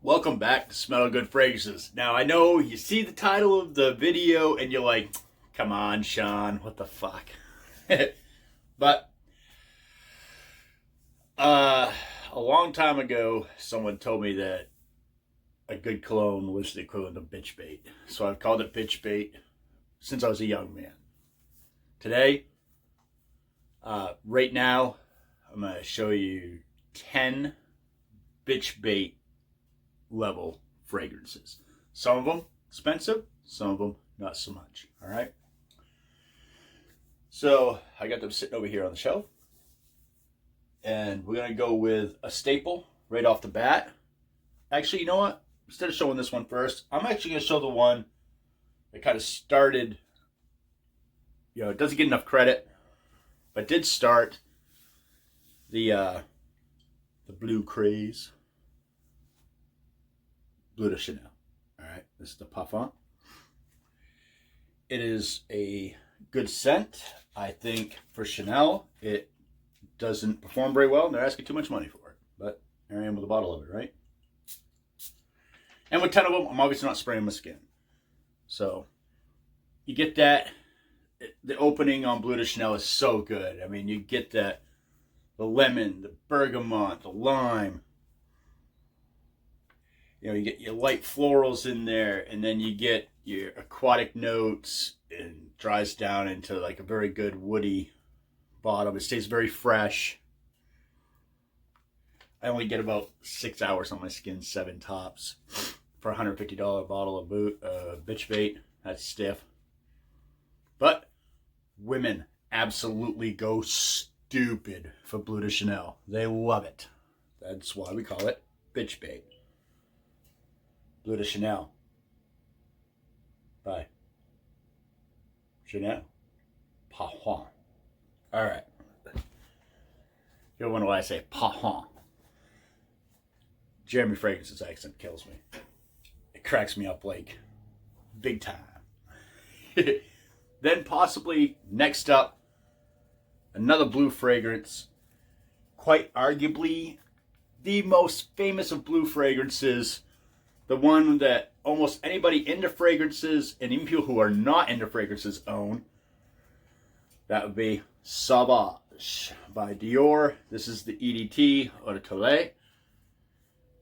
Welcome back to Smell Good Fragrances. Now, I know you see the title of the video and you're like, come on, Sean, what the fuck? But, a long time ago, someone told me that a good cologne was the equivalent of bitch bait. So I've called it bitch bait since I was a young man. Today, right now, I'm going to show you 10 bitch bait level fragrances. Some of them expensive, some of them not so much. All right. So I got them sitting over here on the shelf, and we're gonna go with a staple right off the bat. Actually, you know what? Instead of showing this one first, I'm actually gonna show the one that kind of started. It doesn't get enough credit, but did start the blue craze. Bleu de Chanel. All right, this is the Parfum. It is a good scent. I think for Chanel, it doesn't perform very well, and they're asking too much money for it. But here I am with a bottle of it, right? And with 10 of them, I'm obviously not spraying my skin. So you get that. The opening on Bleu de Chanel is so good. I mean, you get that, the lemon, the bergamot, the lime. You get your light florals in there, and then you get your aquatic notes, and dries down into like a very good woody bottom. It stays very fresh. I only get about 6 hours on my skin, 7 tops, for a $150 bottle of bitch bait. That's stiff. But women absolutely go stupid for Bleu de Chanel. They love it. That's why we call it bitch bait. Bleu de Chanel by Chanel Parfum. All right. You'll wonder why I say Parfum. Jeremy Fragrance's accent kills me. It cracks me up like big time. Then possibly next up, another blue fragrance. Quite arguably the most famous of blue fragrances. The one that almost anybody into fragrances, and even people who are not into fragrances, own. That would be Sauvage by Dior. This is the EDT Oracle.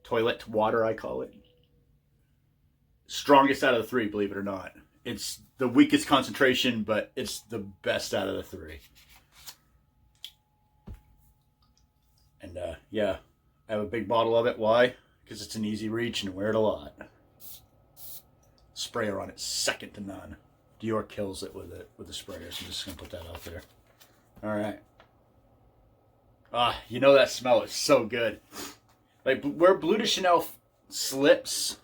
Toilet water, I call it. Strongest out of the three, believe it or not. It's the weakest concentration, but it's the best out of the three. And yeah, I have a big bottle of it. Why? Because it's an easy reach and wear it a lot. Sprayer on it, second to none. Dior kills it with the sprayer, so I'm just going to put that out there. Alright. You know that smell is so good. Like, where Bleu de Chanel slips,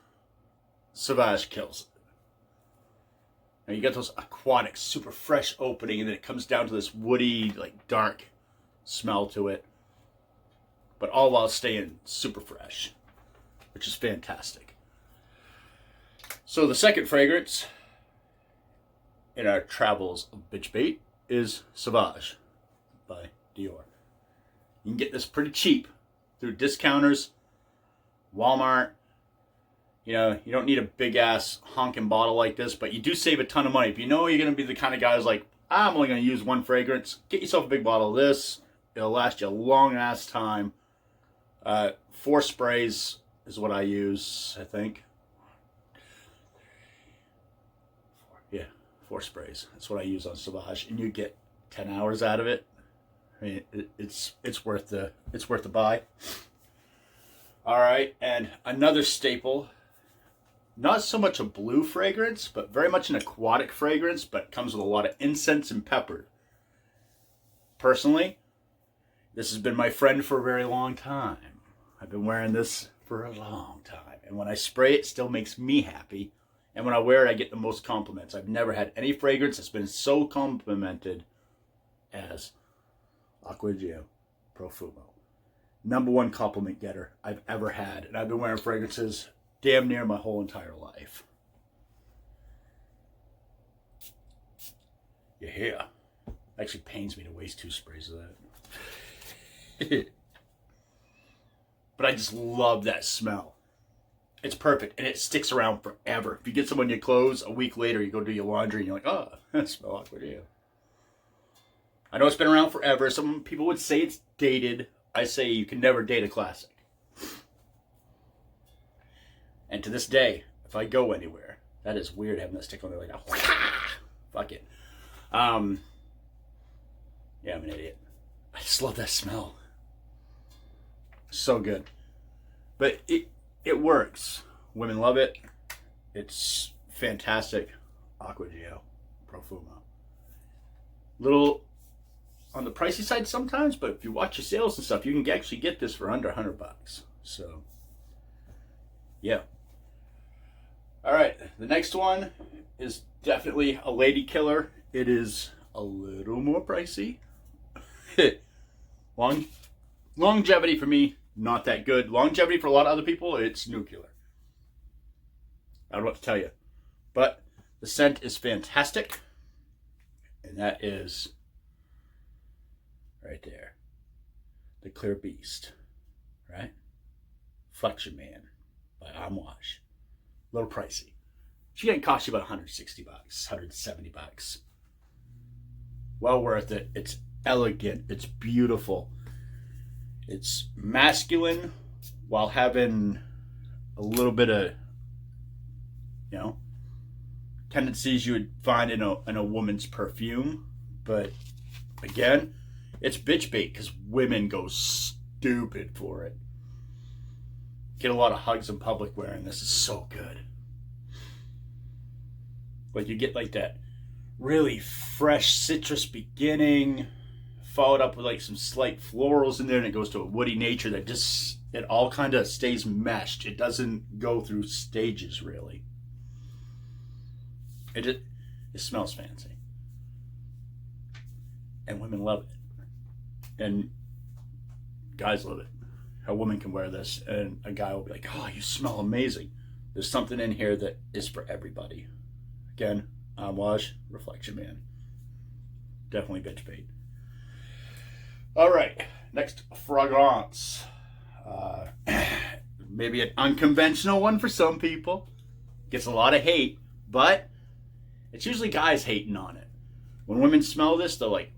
Sauvage kills it. Now you get those aquatic, super fresh opening, and then it comes down to this woody, like, dark smell to it. But all while staying super fresh, which is fantastic. So the second fragrance in our travels of bitch bait is Sauvage by Dior. You can get this pretty cheap through discounters, Walmart. You don't need a big ass honking bottle like this, but you do save a ton of money. If you know you're going to be the kind of guy who's like, I'm only going to use one fragrance, get yourself a big bottle of this. It'll last you a long ass time. 4 sprays is what I use, I think. 4 sprays. That's what I use on Sauvage, and you get 10 hours out of it. I mean, it's worth the buy. All right, and another staple. Not so much a blue fragrance, but very much an aquatic fragrance, but comes with a lot of incense and pepper. Personally, this has been my friend for a very long time. I've been wearing this for a long time. And when I spray it, it still makes me happy. And when I wear it, I get the most compliments. I've never had any fragrance that's been so complimented as Aqua Profumo. #1 compliment getter I've ever had. And I've been wearing fragrances damn near my whole entire life. Yeah. Actually pains me to waste 2 sprays of that. But I just love that smell. It's perfect, and it sticks around forever. If you get some on your clothes, a week later, you go do your laundry, and you're like, oh, I smell Aqua Geo. I know it's been around forever. Some people would say it's dated. I say you can never date a classic. And to this day, if I go anywhere, that is weird having that stick on there like that. Fuck it. Yeah, I'm an idiot. I just love that smell. So good. But it works. Women love it. It's fantastic. Aqua Profumo. Little on the pricey side sometimes, but if you watch your sales and stuff, you can actually get this for under $100. So, yeah. All right, the next one is definitely a lady killer. It is a little more pricey. Longevity for me, not that good. Longevity for a lot of other people, it's nuclear. I don't know what to tell you. But the scent is fantastic. And that is right there. The Clear Beast. Right? Flexion Man by Amouage. A little pricey. She can cost you about $160, $170. Well worth it. It's elegant. It's beautiful. It's masculine while having a little bit of, tendencies you would find in a woman's perfume. But again, it's bitch bait because women go stupid for it. Get a lot of hugs in public wearing this. Is so good. Like you get like that really fresh citrus beginning, followed up with like some slight florals in there, and it goes to a woody nature that just, it all kind of stays meshed. It doesn't go through stages really. It smells fancy. And women love it. And guys love it. A woman can wear this and a guy will be like, oh, you smell amazing. There's something in here that is for everybody. Again, Amouage, Reflection Man. Definitely bitch bait. All right, next fragrance. Maybe an unconventional one for some people. Gets a lot of hate, but it's usually guys hating on it. When women smell this, they're like,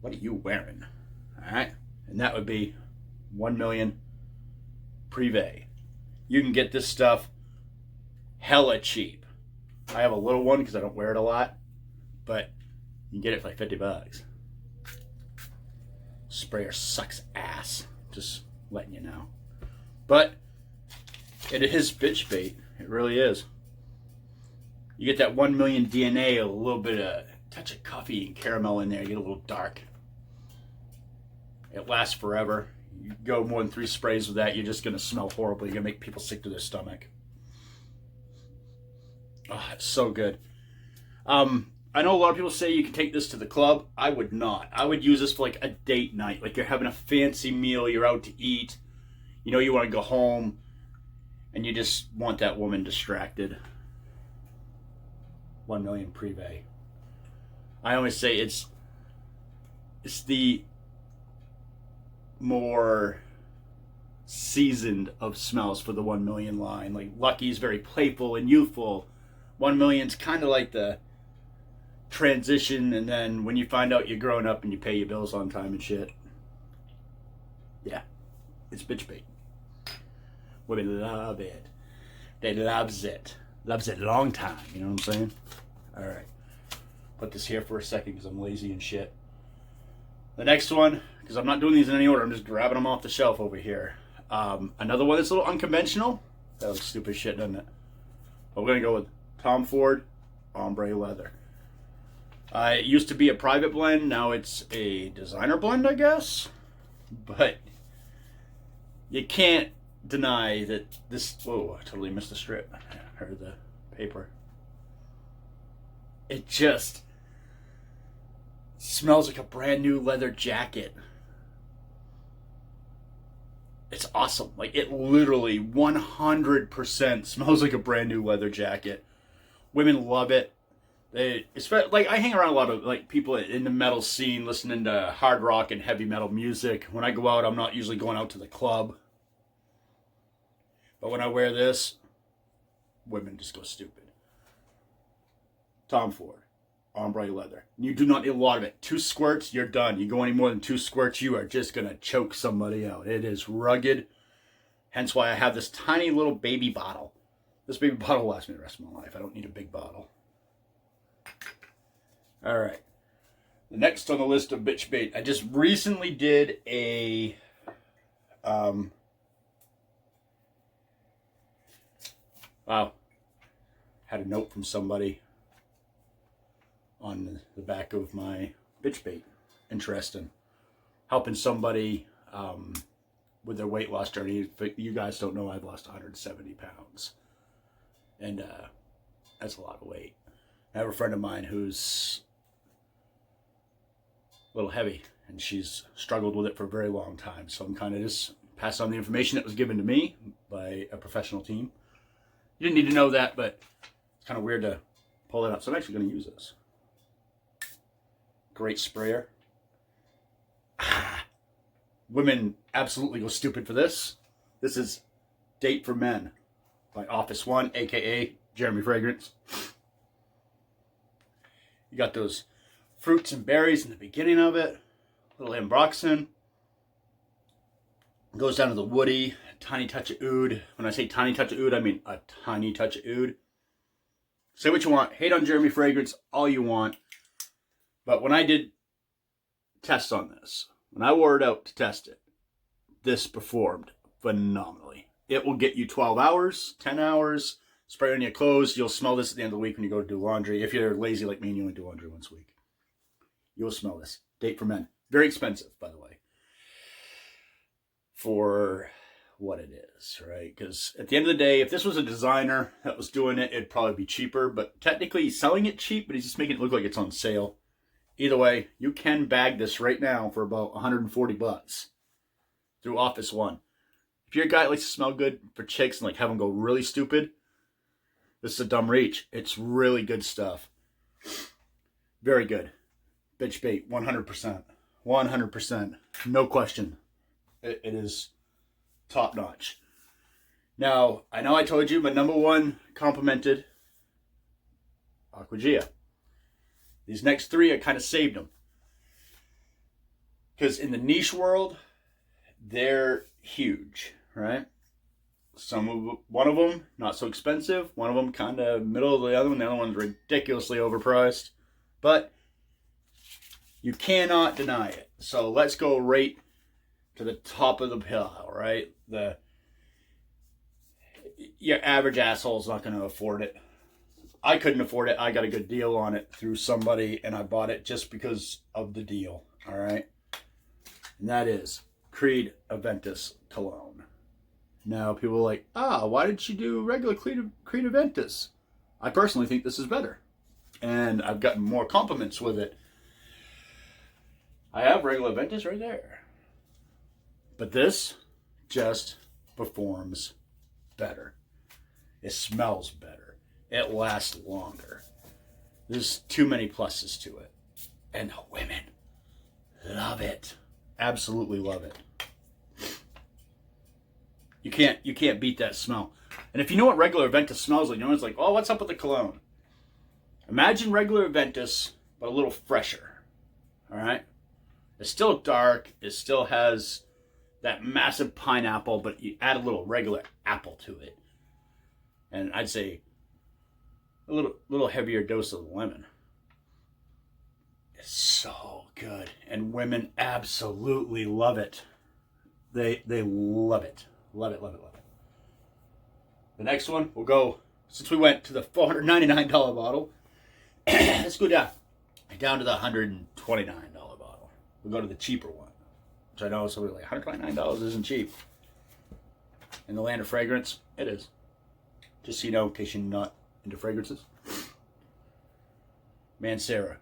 what are you wearing? All right, and that would be 1 million Privé. You can get this stuff hella cheap. I have a little one because I don't wear it a lot, but you can get it for like $50. Sprayer sucks ass, just letting you know. But it is bitch bait. It really is. You get that 1 million DNA, a little bit of touch of coffee and caramel in there. You get a little dark. It lasts forever. You go more than 3 sprays with that, you're just going to smell horribly. You're going to make people sick to their stomach. Oh, it's so good. I know a lot of people say you can take this to the club. I would not. I would use this for like a date night. Like you're having a fancy meal, you're out to eat. You want to go home, and you just want that woman distracted. 1 million Privé. I always say it's the more seasoned of smells for the 1 million line. Like Lucky's very playful and youthful. 1 million's kind of like the transition, and then when you find out you're growing up and you pay your bills on time and shit. Yeah, it's bitch bait. Women love it. They loves it. Loves it long time, you know what I'm saying? All right. Put this here for a second because I'm lazy and shit. The next one, because I'm not doing these in any order, I'm just grabbing them off the shelf over here. Another one that's a little unconventional. That looks stupid shit, doesn't it? But we're going to go with Tom Ford Ombre Leather. It used to be a private blend. Now it's a designer blend, I guess. But you can't deny that this... Whoa, I totally missed the strip. Or the paper. It just smells like a brand new leather jacket. It's awesome. Like, it literally 100% smells like a brand new leather jacket. Women love it. Like, I hang around a lot of like people in the metal scene listening to hard rock and heavy metal music. When I go out, I'm not usually going out to the club. But when I wear this, women just go stupid. Tom Ford, Ombre Leather. You do not need a lot of it. 2 squirts, you're done. You go any more than 2 squirts, you are just going to choke somebody out. It is rugged. Hence why I have this tiny little baby bottle. This baby bottle will last me the rest of my life. I don't need a big bottle. All right. The next on the list of bitch bait. I just recently did a... wow. Had a note from somebody on the back of my bitch bait. Interesting. Helping somebody with their weight loss journey. If you guys don't know, I've lost 170 pounds. And that's a lot of weight. I have a friend of mine who's a little heavy, and she's struggled with it for a very long time. So I'm kind of just passing on the information that was given to me by a professional team. You didn't need to know that, but it's kind of weird to pull it up. So I'm actually going to use this. Great sprayer. Women absolutely go stupid for this. This is Date for Men by Office One, aka Jeremy Fragrance. You got those fruits and berries in the beginning of it. A little ambroxan. Goes down to the woody, tiny touch of oud. When I say tiny touch of oud, I mean a tiny touch of oud. Say what you want. Hate on Jeremy Fragrance all you want. But when I did tests on this, when I wore it out to test it, this performed phenomenally. It will get you 12 hours, 10 hours, spray on your clothes. You'll smell this at the end of the week when you go to do laundry. If you're lazy like me and you only do laundry once a week, you'll smell this. Date for Men. Very expensive, by the way, for what it is, right? Because at the end of the day, if this was a designer that was doing it, it'd probably be cheaper. But technically, he's selling it cheap, but he's just making it look like it's on sale. Either way, you can bag this right now for about 140 bucks through Office One. If you're a guy that likes to smell good for chicks and like have them go really stupid, this is a dumb reach. It's really good stuff. Very good. Bitch bait, 100%. 100%. No question. It is top notch. Now, I know I told you, but number one complimented Aqua. These next 3, I kind of saved them. Because in the niche world, they're huge, right? One of them, not so expensive. One of them kind of middle of the other one. The other one's ridiculously overpriced. But you cannot deny it. So let's go right to the top of the pile, right? Your average asshole's not going to afford it. I couldn't afford it. I got a good deal on it through somebody, and I bought it just because of the deal, all right? And that is Creed Aventus Cologne. Now, people are like, why did you do regular Creed Aventus? I personally think this is better, and I've gotten more compliments with it. I have regular Aventus right there. But this just performs better. It smells better. It lasts longer. There's too many pluses to it. And the women love it. Absolutely love it. You can't beat that smell. And if you know what regular Aventus smells like, it's like, oh, what's up with the cologne? Imagine regular Aventus, but a little fresher. All right? It's still dark. It still has that massive pineapple, but you add a little regular apple to it. And I'd say a little heavier dose of lemon. It's so good. And women absolutely love it. They love it. Love it, love it, love it. The next one, we'll go, since we went to the $499 bottle, let's go down to the $129 bottle. We'll go to the cheaper one, which I know somebody like, $129 isn't cheap. In the land of fragrance, it is. Just so you know, in case you're not into fragrances. Mancera,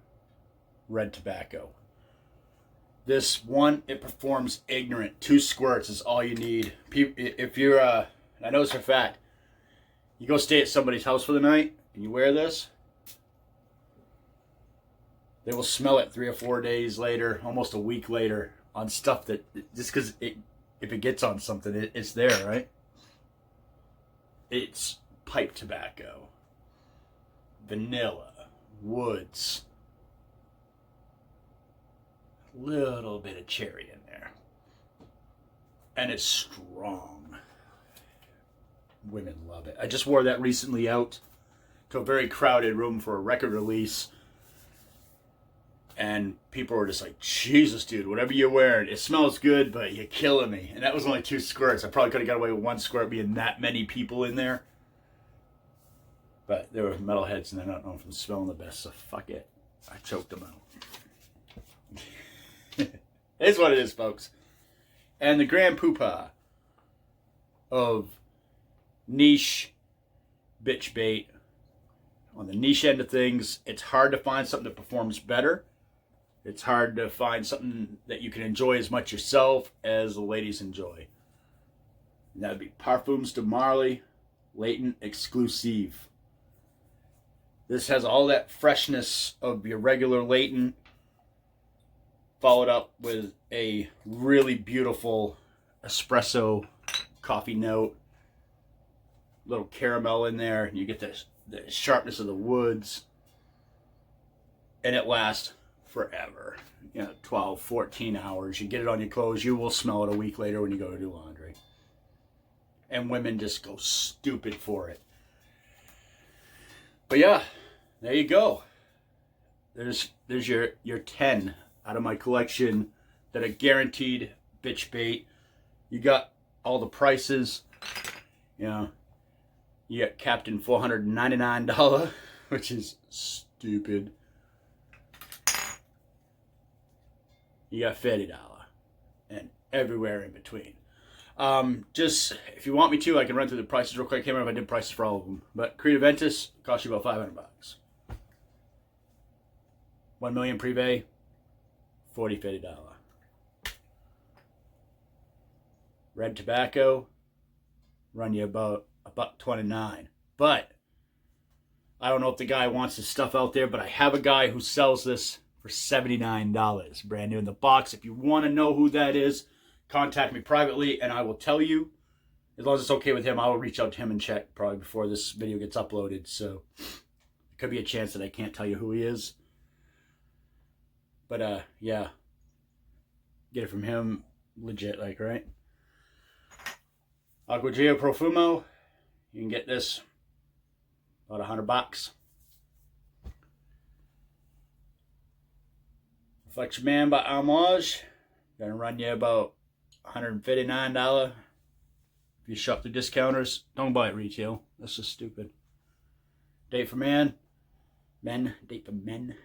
red tobacco. This one, it performs ignorant. 2 squirts is all you need. If you're, I know it's for a fact, you go stay at somebody's house for the night and you wear this, they will smell it 3 or 4 days later, almost a week later, on stuff that, just because if it gets on something, it's there, right? It's pipe tobacco, vanilla, woods, a little bit of cherry in there. And it's strong. Women love it. I just wore that recently out to a very crowded room for a record release. And people were just like, Jesus, dude, whatever you're wearing, it smells good, but you're killing me. And that was only 2 squirts. I probably could have got away with 1 squirt being that many people in there. But there were metalheads and they're not known for smelling the best, so fuck it. I choked them out. It's what it is, folks. And the grand poopah of niche bitch bait. On the niche end of things, it's hard to find something that performs better. It's hard to find something that you can enjoy as much yourself as the ladies enjoy. And that would be Parfums de Marley, Latent Exclusive. This has all that freshness of your regular Latent, followed up with a really beautiful espresso coffee note. Little caramel in there. You get the sharpness of the woods. And it lasts forever. 12, 14 hours. You get it on your clothes. You will smell it a week later when you go to do laundry. And women just go stupid for it. But yeah, there you go. There's your 10 out of my collection that are guaranteed bitch bait. You got all the prices. You got Captain $499, which is stupid. You got $50 and everywhere in between. Just, if you want me to, I can run through the prices real quick. I can't remember if I did prices for all of them. But Creative Ventus cost you about $500. 1 million Privé, $50. Red Tobacco, run you about $1.29. But I don't know if the guy wants his stuff out there, but I have a guy who sells this for $79, brand new in the box. If you want to know who that is, contact me privately and I will tell you. As long as it's okay with him, I will reach out to him and check probably before this video gets uploaded. So there could be a chance that I can't tell you who he is. But yeah, get it from him legit, like, right? Aqua Profumo, you can get this about $100. Reflection Man by Homage, gonna run you about $159. If you shop the discounters, don't buy it retail. That's just stupid. Date for Men. Date for Men.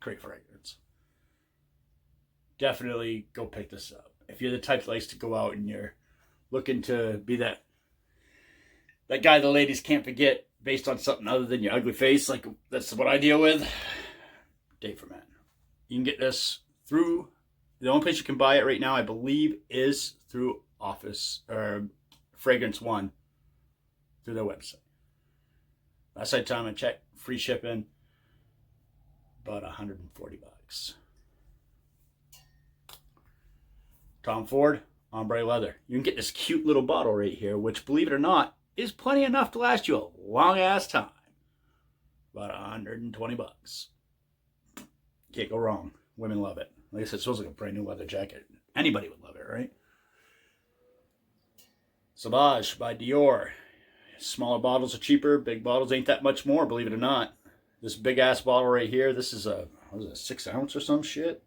Great fragrance. Definitely go pick this up. If you're the type that likes to go out and you're looking to be that guy the ladies can't forget based on something other than your ugly face, like that's what I deal with. Date for Men. You can get this through, the only place you can buy it right now, I believe, is through Office or Fragrance One through their website. Last time I checked, free shipping, about $140. Tom Ford, Ombre Leather. You can get this cute little bottle right here, which, believe it or not, is plenty enough to last you a long ass time. About $120. Can't go wrong. Women love it. Like I said, it smells like a brand new leather jacket. Anybody would love it, right? Sauvage by Dior. Smaller bottles are cheaper. Big bottles ain't that much more, believe it or not. This big ass bottle right here, this is a, what is it, 6 ounce or some shit?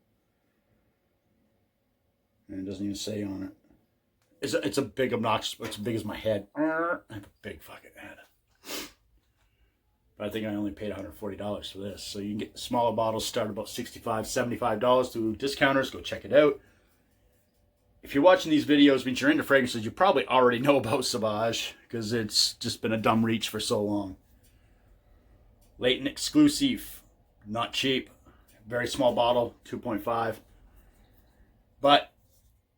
And it doesn't even say on it. It's a big obnoxious, it's as big as my head. I have a big fucking head. But I think I only paid $140 for this. So you can get smaller bottles, start about $65, $75 through discounters. Go check it out. If you're watching these videos, means you're into fragrances, you probably already know about Sauvage because it's just been a dumb reach for so long. Latent Exclusive, not cheap. Very small bottle, 2.5. But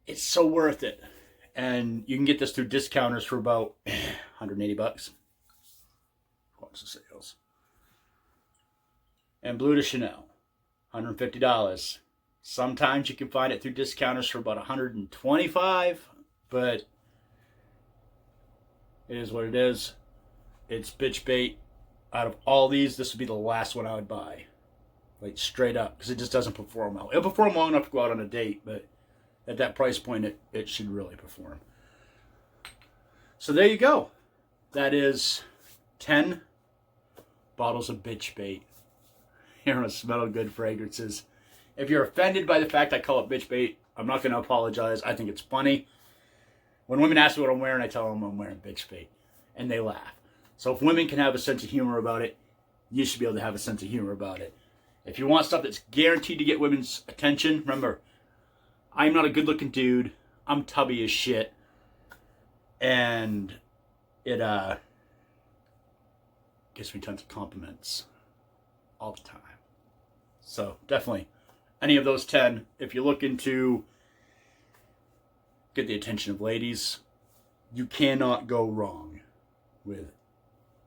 it's so worth it. And you can get this through discounters for about $180. What's the sales? And Bleu de Chanel, $150. Sometimes you can find it through discounters for about $125, but It is what it is. It's bitch bait. Out of all these, this would be the last one I would buy. Like, straight up. Because it just doesn't perform well. It'll perform long enough to go out on a date, but at that price point, it should really perform. So there you go. That is 10 bottles of bitch bait. Here on Smell Good Fragrances. If you're offended by the fact I call it bitch bait, I'm not going to apologize. I think it's funny. When women ask me what I'm wearing, I tell them I'm wearing bitch bait. And they laugh. So if women can have a sense of humor about it, you should be able to have a sense of humor about it. If you want stuff that's guaranteed to get women's attention, remember, I'm not a good-looking dude. I'm tubby as shit. And it gives me tons of compliments all the time. So definitely, any of those 10, if you're looking to get the attention of ladies, you cannot go wrong with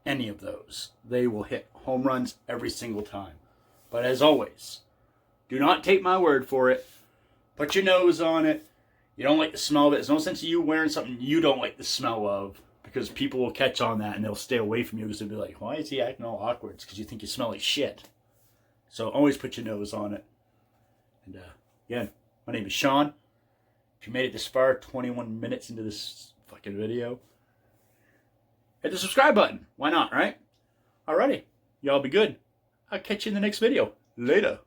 any of those. They will hit home runs every single time. But as always, do not take my word for it. Put your nose on it. You don't like the smell of it. There's no sense of you wearing something you don't like the smell of, because people will catch on that and they'll stay away from you because they'll be like, why is he acting all awkward? It's because you think you smell like shit. So always put your nose on it. And again, my name is Sean. If you made it this far, 21 minutes into this fucking video, hit the subscribe button. Why not, right? Alrighty. Y'all be good. I'll catch you in the next video. Later.